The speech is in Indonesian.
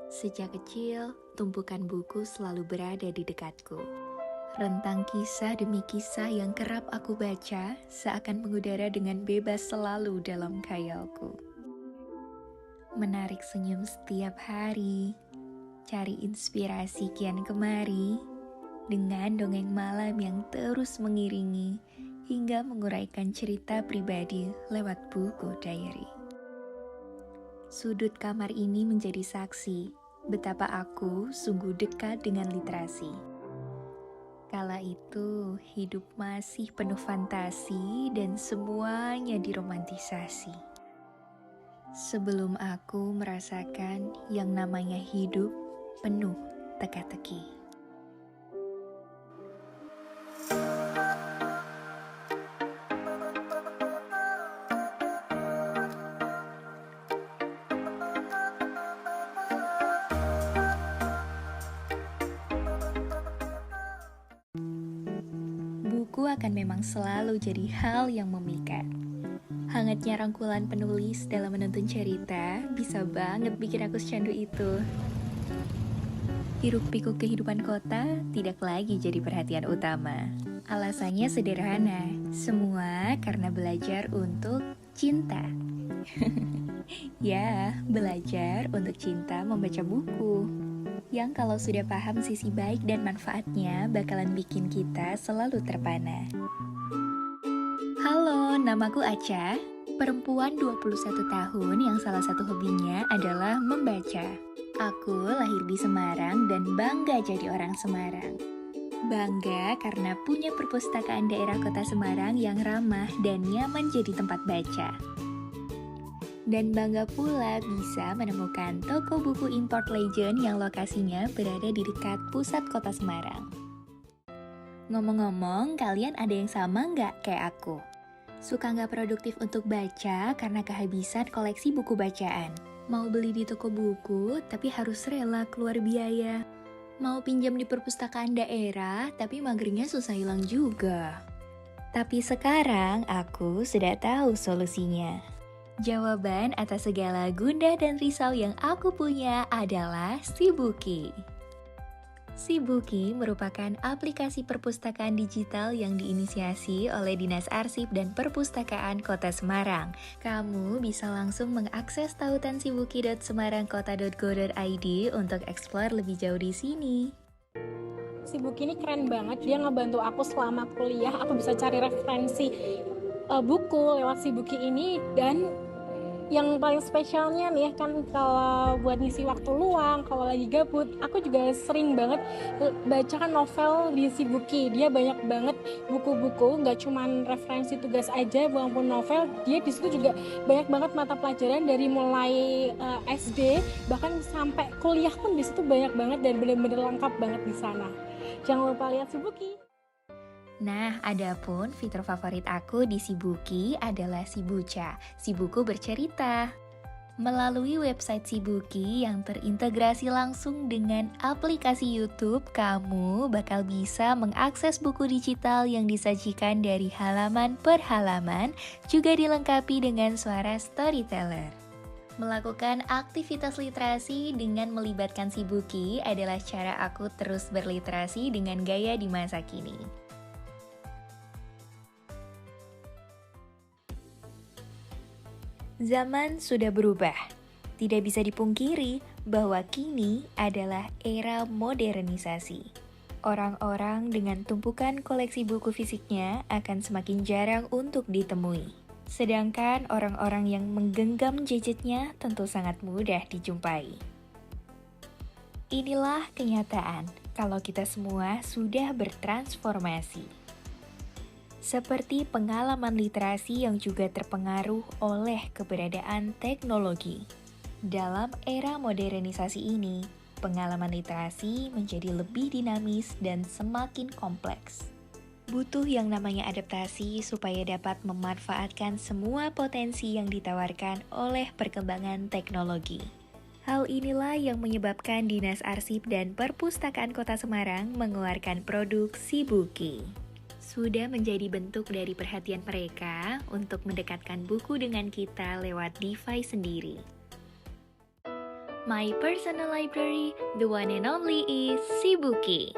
Sejak kecil, tumpukan buku selalu berada di dekatku. Rentang kisah demi kisah yang kerap aku baca seakan mengudara dengan bebas selalu dalam khayalku. Menarik senyum setiap hari, cari inspirasi kian kemari, dengan dongeng malam yang terus mengiringi, hingga menguraikan cerita pribadi lewat buku diary. Sudut kamar ini menjadi saksi betapa aku sungguh dekat dengan literasi. Kala itu, hidup masih penuh fantasi dan semuanya diromantisasi. Sebelum aku merasakan yang namanya hidup penuh teka-teki. Buku akan memang selalu jadi hal yang memikat. Hangatnya rangkulan penulis dalam menuntun cerita bisa banget bikin aku secandu itu. Hiruk-pikuk kehidupan kota tidak lagi jadi perhatian utama. Alasannya sederhana, semua karena belajar untuk cinta. Ya, belajar untuk cinta membaca buku. Yang kalau sudah paham sisi baik dan manfaatnya bakalan bikin kita selalu terpana. Halo, namaku Aca, perempuan 21 tahun yang salah satu hobinya adalah membaca. Aku lahir di Semarang dan bangga jadi orang Semarang. Bangga karena punya perpustakaan daerah kota Semarang yang ramah dan nyaman jadi tempat baca. Dan bangga pula bisa menemukan toko buku import legend yang lokasinya berada di dekat pusat kota Semarang. Ngomong-ngomong, kalian ada yang sama nggak kayak aku? Suka nggak produktif untuk baca karena kehabisan koleksi buku bacaan? Mau beli di toko buku, tapi harus rela keluar biaya. Mau pinjam di perpustakaan daerah, tapi magernya susah hilang juga. Tapi sekarang aku sudah tahu solusinya. Jawaban atas segala gundah dan risau yang aku punya adalah Sibuki. Sibuki merupakan aplikasi perpustakaan digital yang diinisiasi oleh Dinas Arsip dan Perpustakaan Kota Semarang. Kamu bisa langsung mengakses tautan sibuki.semarangkota.go.id untuk eksplor lebih jauh di sini. Sibuki ini keren banget, dia ngebantu aku selama kuliah, aku bisa cari referensi buku lewat Sibuki ini. Dan yang paling spesialnya nih kan, kalau buat ngisi waktu luang, kalau lagi gabut, aku juga sering banget bacakan novel di Sibuki. Dia banyak banget buku-buku, nggak cuman referensi tugas aja, walaupun novel, dia di situ juga banyak banget mata pelajaran dari mulai SD bahkan sampai kuliah pun di situ banyak banget dan benar-benar lengkap banget di sana. Jangan lupa lihat Sibuki. Nah, adapun fitur favorit aku di Sibuki adalah Sibuca, si buku bercerita. Melalui website Sibuki yang terintegrasi langsung dengan aplikasi YouTube, kamu bakal bisa mengakses buku digital yang disajikan dari halaman per halaman, juga dilengkapi dengan suara storyteller. Melakukan aktivitas literasi dengan melibatkan Sibuki adalah cara aku terus berliterasi dengan gaya di masa kini. Zaman sudah berubah. Tidak bisa dipungkiri bahwa kini adalah era modernisasi. Orang-orang dengan tumpukan koleksi buku fisiknya akan semakin jarang untuk ditemui. Sedangkan orang-orang yang menggenggam gadgetnya tentu sangat mudah dijumpai. Inilah kenyataan kalau kita semua sudah bertransformasi. Seperti pengalaman literasi yang juga terpengaruh oleh keberadaan teknologi. Dalam era modernisasi ini, pengalaman literasi menjadi lebih dinamis dan semakin kompleks. Butuh yang namanya adaptasi supaya dapat memanfaatkan semua potensi yang ditawarkan oleh perkembangan teknologi. Hal inilah yang menyebabkan Dinas Arsip dan Perpustakaan Kota Semarang mengeluarkan produk Sibuki. Sudah menjadi bentuk dari perhatian mereka untuk mendekatkan buku dengan kita lewat device sendiri. My personal library, the one and only is Sibuki.